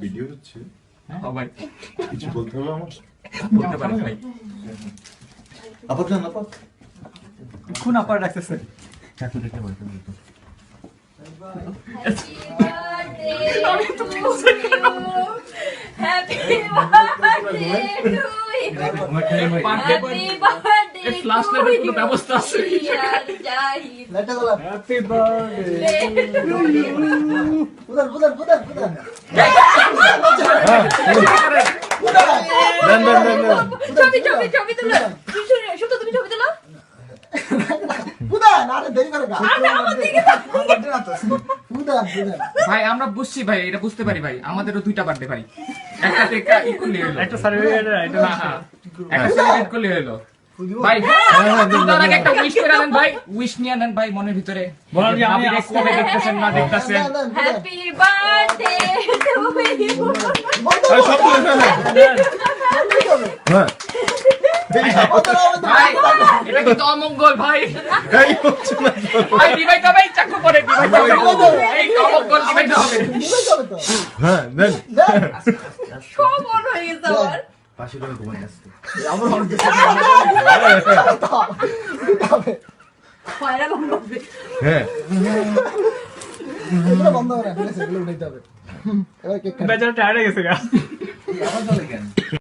video হচ্ছে হ্যাঁ ভাই কিছু বলতে হবে আমার বলতে পারেন ভাই আপাত জান আপাত কোন আপার রাখতেছে এত দেখে বলতে বলতে ফ্লাশ লাইটের কোনো ব্যবস্থা আছে হ্যাপি বার্থডে উদার দেন দেন দেন দেন ছবি তুলো শুধু তুমি ছবি তুলো ভাই আমরা বুঝছি ভাই এটা বুঝতে পারি ভাই আমাদেরও দুইটা বার্থডে ভাই একটা টেকা ই করলে হলো একটা সার্টিফিকেট এটা না, না, একটা সেলিব্রেট করলে হলো ভাই তার আগে একটা উইশ করে নেন ভাই উইশ নিয়ে নেন ভাই মনের ভিতরে বলেন যে আমি আপনি কবে দেখতেছেন না দেখতেছেন হ্যাপি বার্থডে টু ইউ আরে সব বলে হ্যাঁ হ্যাঁ ভাই এটা কিন্তু অমঙ্গল ভাই এই হচ্ছে না ভাই ডিভাইডটা ভাই চাকু করে ডিভাইডটা এই অমঙ্গল ডিভাইডটা হবে হ্যাঁ দেন সব বড় হয়ে গেছে আমার পাশে করে ঘুমাই আসছে পয়লা বন্ধ হবে হ্যাঁ বেচারা টায়ার্ড হয়ে গেছে গা আবার চলে কেন